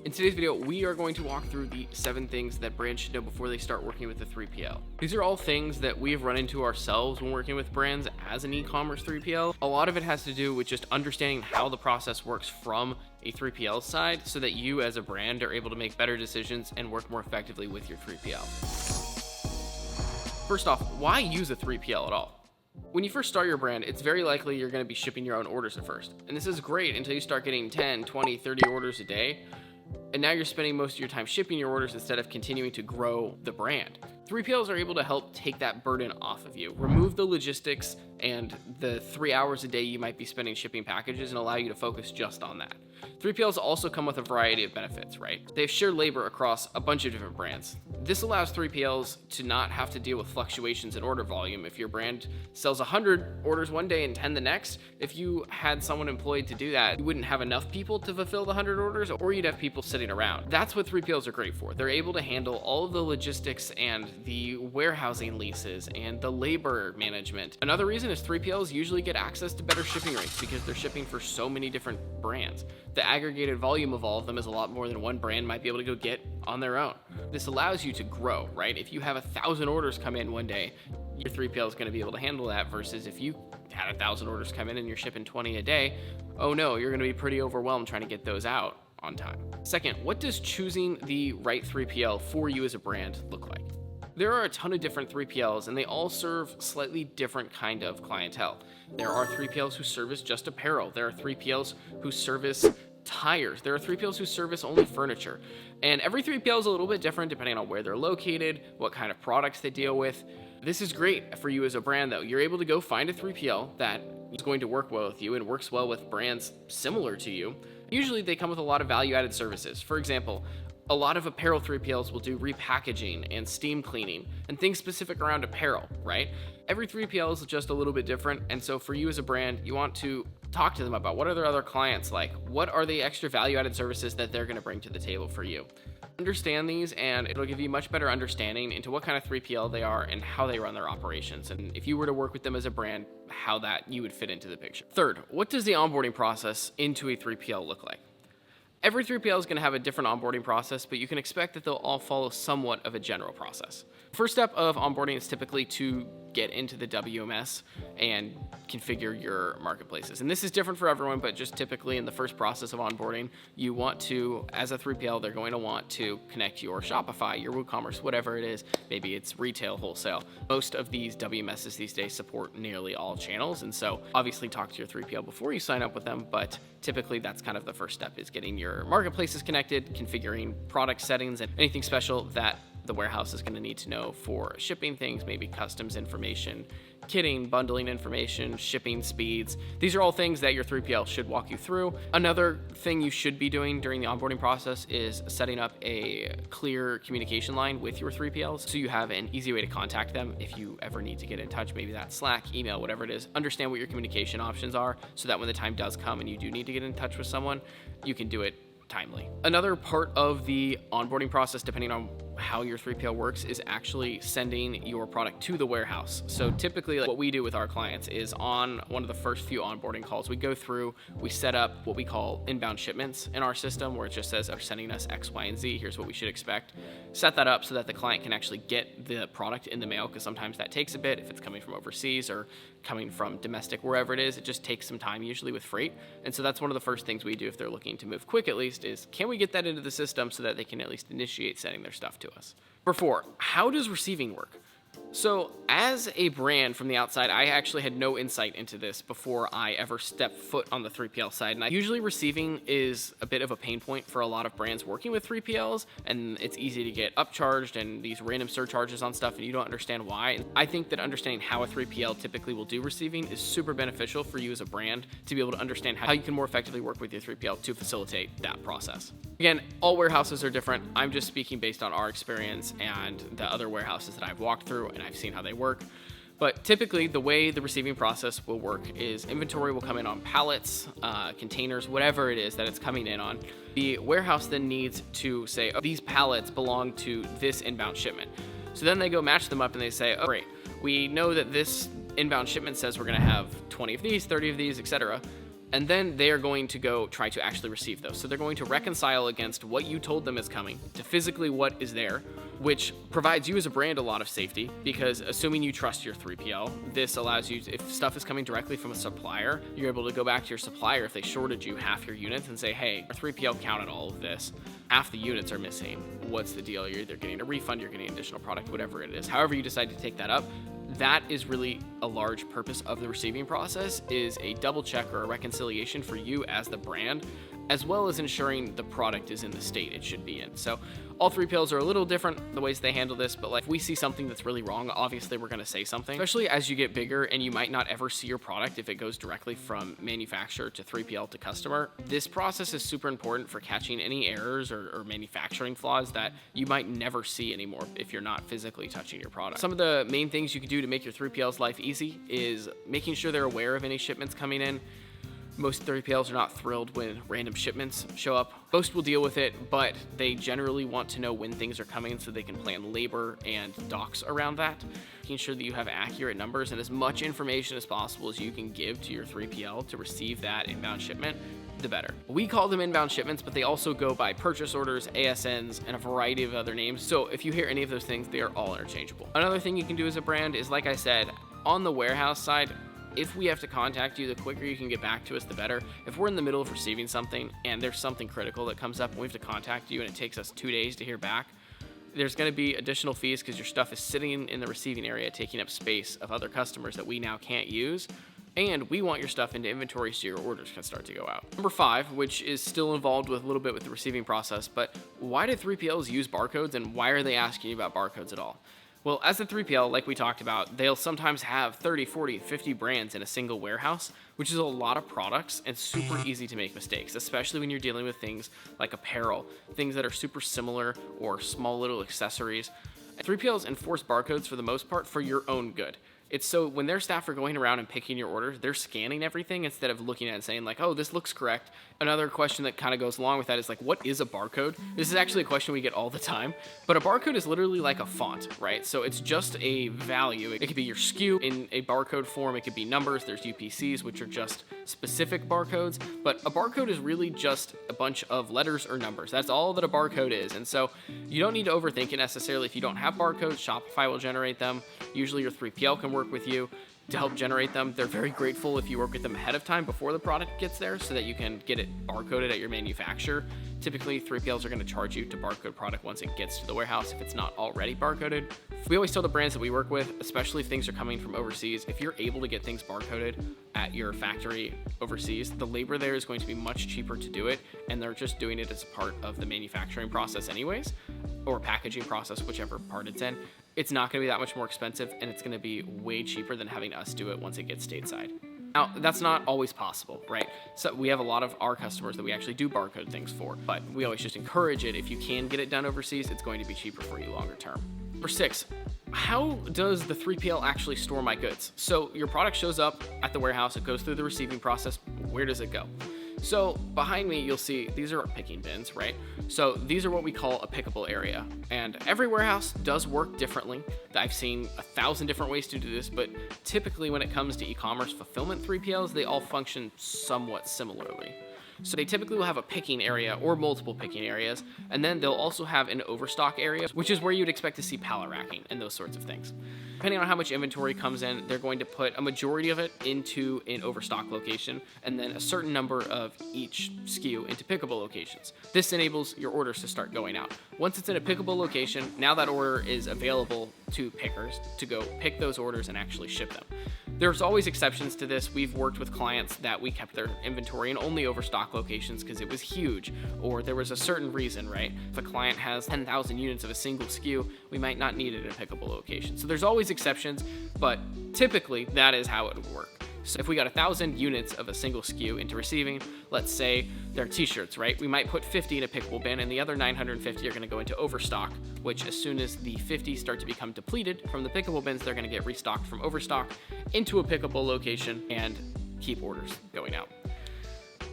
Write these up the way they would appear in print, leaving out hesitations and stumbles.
In today's video, we are going to walk through the 7 things that brands should know before they start working with a 3PL. These are all things that we have run into ourselves when working with brands as an e-commerce 3PL. A lot of it has to do with just understanding how the process works from a 3PL side so that you as a brand are able to make better decisions and work more effectively with your 3PL. First off, why use a 3PL at all? When you first start your brand, it's very likely you're going to be shipping your own orders at first. And this is great until you start getting 10, 20, 30 orders a day. And now you're spending most of your time shipping your orders instead of continuing to grow the brand. 3PLs are able to help take that burden off of you, remove the logistics and the 3 hours a day you might be spending shipping packages and allow you to focus just on that. 3PLs also come with a variety of benefits, right? They have shared labor across a bunch of different brands. This allows 3PLs to not have to deal with fluctuations in order volume. If your brand sells 100 orders one day and 10 the next, if you had someone employed to do that, you wouldn't have enough people to fulfill the 100 orders, or you'd have people sitting around. That's what 3PLs are great for. They're able to handle all of the logistics and the warehousing leases and the labor management. Another reason is 3PLs usually get access to better shipping rates because they're shipping for so many different brands. The aggregated volume of all of them is a lot more than one brand might be able to go get on their own. This allows you to grow, right? If you have 1,000 orders come in one day, your 3PL is going to be able to handle that versus if you had 1,000 orders come in and you're shipping 20 a day, oh no, you're going to be pretty overwhelmed trying to get those out on time. Second, what does choosing the right 3PL for you as a brand look like? There are a ton of different 3PLs and they all serve slightly different kind of clientele. There are 3PLs who service just apparel. There are 3PLs who service tires. There are 3PLs who service only furniture. And every 3PL is a little bit different depending on where they're located, what kind of products they deal with. This is great for you as a brand though. You're able to go find a 3PL that is going to work well with you and works well with brands similar to you. Usually they come with a lot of value-added services. For example, a lot of apparel 3PLs will do repackaging and steam cleaning and things specific around apparel, right? Every 3PL is just a little bit different. And so for you as a brand, you want to talk to them about what are their other clients like? What are the extra value-added services that they're going to bring to the table for you? Understand these and it'll give you much better understanding into what kind of 3PL they are and how they run their operations. And if you were to work with them as a brand, how that you would fit into the picture. Third, what does the onboarding process into a 3PL look like? Every 3PL is going to have a different onboarding process, but you can expect that they'll all follow somewhat of a general process. First step of onboarding is typically to get into the WMS and configure your marketplaces. And this is different for everyone, but just typically in the first process of onboarding, you want to, as a 3PL, they're going to want to connect your Shopify, your WooCommerce, whatever it is. Maybe it's retail, wholesale. Most of these WMSs these days support nearly all channels. And so obviously talk to your 3PL before you sign up with them, but typically that's kind of the first step is getting your marketplaces connected, configuring product settings and anything special that the warehouse is going to need to know for shipping things, maybe customs information, kitting, bundling information, shipping speeds. These are all things that your 3PL should walk you through. Another thing you should be doing during the onboarding process is setting up a clear communication line with your 3PLs so you have an easy way to contact them if you ever need to get in touch. Maybe that's Slack, email, whatever it is. Understand what your communication options are so that when the time does come and you do need to get in touch with someone, you can do it timely. Another part of the onboarding process, depending on how your 3PL works, is actually sending your product to the warehouse. So typically what we do with our clients is on one of the first few onboarding calls, we go through, we set up what we call inbound shipments in our system where it just says, they're sending us X, Y, and Z, here's what we should expect. Set that up so that the client can actually get the product in the mail, because sometimes that takes a bit if it's coming from overseas or coming from domestic, wherever it is. It just takes some time usually with freight. And so that's one of the first things we do if they're looking to move quick, at least, is can we get that into the system so that they can at least initiate sending their stuff to us. Number 4, how does receiving work? So as a brand from the outside, I actually had no insight into this before I ever stepped foot on the 3PL side. And usually receiving is a bit of a pain point for a lot of brands working with 3PLs, and it's easy to get upcharged and these random surcharges on stuff and you don't understand why. I think that understanding how a 3PL typically will do receiving is super beneficial for you as a brand to be able to understand how you can more effectively work with your 3PL to facilitate that process. Again, all warehouses are different. I'm just speaking based on our experience and the other warehouses that I've walked through and I've seen how they work. But typically the way the receiving process will work is inventory will come in on pallets, containers, whatever it is that it's coming in on. The warehouse then needs to say, oh, these pallets belong to this inbound shipment. So then they go match them up and they say, oh, great, we know that this inbound shipment says we're gonna have 20 of these, 30 of these, etc. And then they are going to go try to actually receive those. So they're going to reconcile against what you told them is coming to physically what is there, which provides you as a brand a lot of safety, because assuming you trust your 3PL, this allows you, if stuff is coming directly from a supplier, you're able to go back to your supplier if they shorted you half your units and say, hey, our 3PL counted all of this. Half the units are missing. What's the deal? You're either getting a refund, you're getting additional product, whatever it is. However you decide to take that up, that is really a large purpose of the receiving process, is a double check or a reconciliation for you as the brand, as well as ensuring the product is in the state it should be in. So all 3PLs are a little different the ways they handle this, but like if we see something that's really wrong, obviously we're going to say something, especially as you get bigger and you might not ever see your product if it goes directly from manufacturer to 3PL to customer. This process is super important for catching any errors or manufacturing flaws that you might never see anymore if you're not physically touching your product. Some of the main things you can do to make your 3PL's life easy is making sure they're aware of any shipments coming in. Most 3PLs are not thrilled when random shipments show up. Most will deal with it, but they generally want to know when things are coming so they can plan labor and docks around that. Making sure that you have accurate numbers and as much information as possible as you can give to your 3PL to receive that inbound shipment, the better. We call them inbound shipments, but they also go by purchase orders, ASNs, and a variety of other names. So if you hear any of those things, they are all interchangeable. Another thing you can do as a brand is, like I said, on the warehouse side, if we have to contact you, the quicker you can get back to us, the better. If we're in the middle of receiving something and there's something critical that comes up and we have to contact you and it takes us 2 days to hear back, there's going to be additional fees because your stuff is sitting in the receiving area, taking up space of other customers that we now can't use. And we want your stuff into inventory so your orders can start to go out. Number 5, which is still involved with a little bit with the receiving process, but why do 3PLs use barcodes and why are they asking you about barcodes at all? Well, as a 3PL, like we talked about, they'll sometimes have 30, 40, 50 brands in a single warehouse, which is a lot of products and super easy to make mistakes, especially when you're dealing with things like apparel, things that are super similar or small little accessories. 3PLs enforce barcodes for the most part for your own good. It's so when their staff are going around and picking your orders, they're scanning everything instead of looking at it and saying like, oh, this looks correct. Another question that kind of goes along with that is like, what is a barcode? This is actually a question we get all the time, but a barcode is literally like a font, right? So it's just a value. It could be your SKU in a barcode form. It could be numbers. There's UPCs, which are just specific barcodes, but a barcode is really just a bunch of letters or numbers. That's all that a barcode is. And so you don't need to overthink it necessarily. If you don't have barcodes, Shopify will generate them. Usually your 3PL can work with you to help generate them. They're very grateful if you work with them ahead of time before the product gets there so that you can get it barcoded at your manufacturer. Typically, 3PLs are going to charge you to barcode product once it gets to the warehouse if it's not already barcoded. We always tell the brands that we work with, especially if things are coming from overseas, if you're able to get things barcoded at your factory overseas, the labor there is going to be much cheaper to do it, and they're just doing it as a part of the manufacturing process anyways, or packaging process, whichever part it's in. It's not going to be that much more expensive, and it's going to be way cheaper than having us do it once it gets stateside. Now, that's not always possible, right? So we have a lot of our customers that we actually do barcode things for, but we always just encourage it. If you can get it done overseas, it's going to be cheaper for you longer term. Number 6, how does the 3PL actually store my goods? So your product shows up at the warehouse, it goes through the receiving process. Where does it go? So behind me, you'll see these are our picking bins, right? So these are what we call a pickable area. And every warehouse does work differently. I've seen 1,000 different ways to do this, but typically when it comes to e-commerce fulfillment 3PLs, they all function somewhat similarly. So they typically will have a picking area or multiple picking areas, and then they'll also have an overstock area, which is where you'd expect to see pallet racking and those sorts of things. Depending on how much inventory comes in, they're going to put a majority of it into an overstock location, and then a certain number of each SKU into pickable locations. This enables your orders to start going out. Once it's in a pickable location, now that order is available to pickers to go pick those orders and actually ship them. There's always exceptions to this. We've worked with clients that we kept their inventory in only overstock locations because it was huge, or there was a certain reason, right? If a client has 10,000 units of a single SKU, we might not need it in a pickable location. So there's always exceptions, but typically that is how it would work. So if we got 1,000 units of a single SKU into receiving, let's say they're t-shirts, right? We might put 50 in a pickable bin and the other 950 are going to go into overstock, which as soon as the 50 start to become depleted from the pickable bins, they're going to get restocked from overstock into a pickable location and keep orders going out.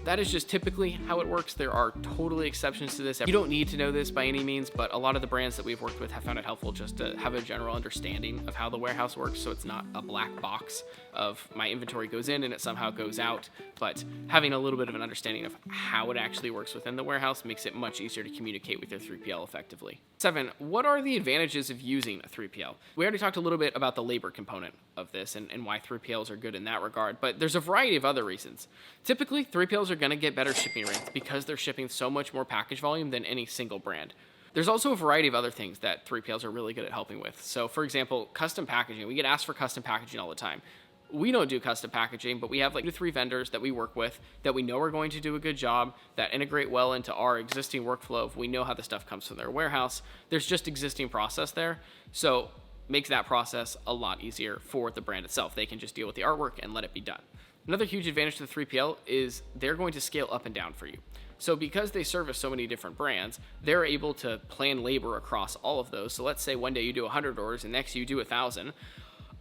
That is just typically how it works. There are totally exceptions to this. You don't need to know this by any means, but a lot of the brands that we've worked with have found it helpful just to have a general understanding of how the warehouse works, so it's not a black box of my inventory goes in and it somehow goes out, but having a little bit of an understanding of how it actually works within the warehouse makes it much easier to communicate with your 3PL effectively. 7, what are the advantages of using a 3PL? We already talked a little bit about the labor component of this and why 3PLs are good in that regard, but there's a variety of other reasons. Typically, 3PLs are going to get better shipping rates because they're shipping so much more package volume than any single brand. There's also a variety of other things that 3PLs are really good at helping with. So for example, custom packaging. We get asked for custom packaging all the time. We don't do custom packaging, but we have like 2 to 3 vendors that we work with that we know are going to do a good job, that integrate well into our existing workflow. If we know how the stuff comes from their warehouse, there's just existing process there. So makes that process a lot easier for the brand itself. They can just deal with the artwork and let it be done. Another huge advantage to the 3PL is they're going to scale up and down for you. So because they service so many different brands, they're able to plan labor across all of those. So let's say one day you do 100 orders and next you do 1,000.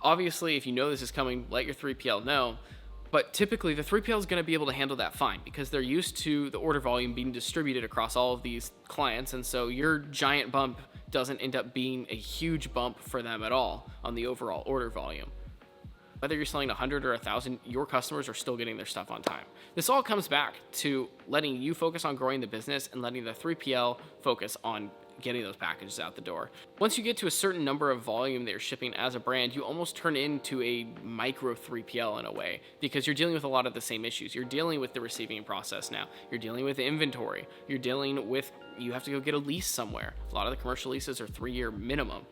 Obviously, if you know this is coming, let your 3PL know. But typically, the 3PL is going to be able to handle that fine because they're used to the order volume being distributed across all of these clients. And so your giant bump doesn't end up being a huge bump for them at all on the overall order volume. Whether you're selling 100 or 1,000, your customers are still getting their stuff on time. This all comes back to letting you focus on growing the business and letting the 3PL focus on getting those packages out the door. Once you get to a certain number of volume that you're shipping as a brand, you almost turn into a micro 3PL in a way because you're dealing with a lot of the same issues. You're dealing with the receiving process now. You're dealing with inventory. You're dealing with, you have to go get a lease somewhere. A lot of the commercial leases are 3-year minimum.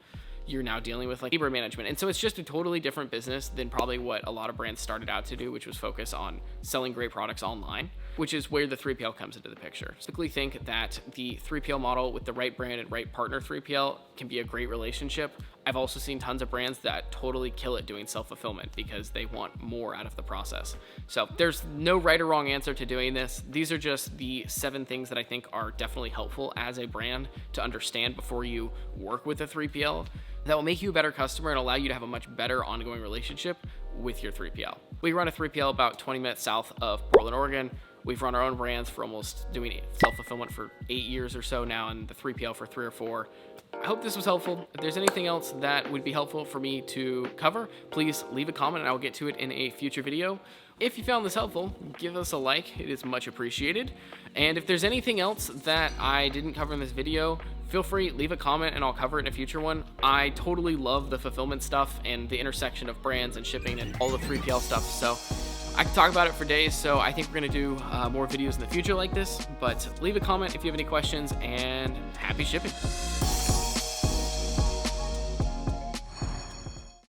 You're now dealing with like labor management. And so it's just a totally different business than probably what a lot of brands started out to do, which was focus on selling great products online, which is where the 3PL comes into the picture. I typically think that the 3PL model with the right brand and right partner 3PL can be a great relationship. I've also seen tons of brands that totally kill it doing self-fulfillment because they want more out of the process. So there's no right or wrong answer to doing this. These are just the 7 things that I think are definitely helpful as a brand to understand before you work with a 3PL that will make you a better customer and allow you to have a much better ongoing relationship with your 3PL. We run a 3PL about 20 minutes south of Portland, Oregon. We've run our own brands for almost doing self-fulfillment for 8 years or so now, and the 3PL for 3 or 4. I hope this was helpful. If there's anything else that would be helpful for me to cover, please leave a comment and I will get to it in a future video. If you found this helpful, give us a like. It is much appreciated. And if there's anything else that I didn't cover in this video, feel free, leave a comment and I'll cover it in a future one. I totally love the fulfillment stuff and the intersection of brands and shipping and all the 3PL stuff. So I can talk about it for days. So I think we're going to do more videos in the future like this, but leave a comment if you have any questions and happy shipping.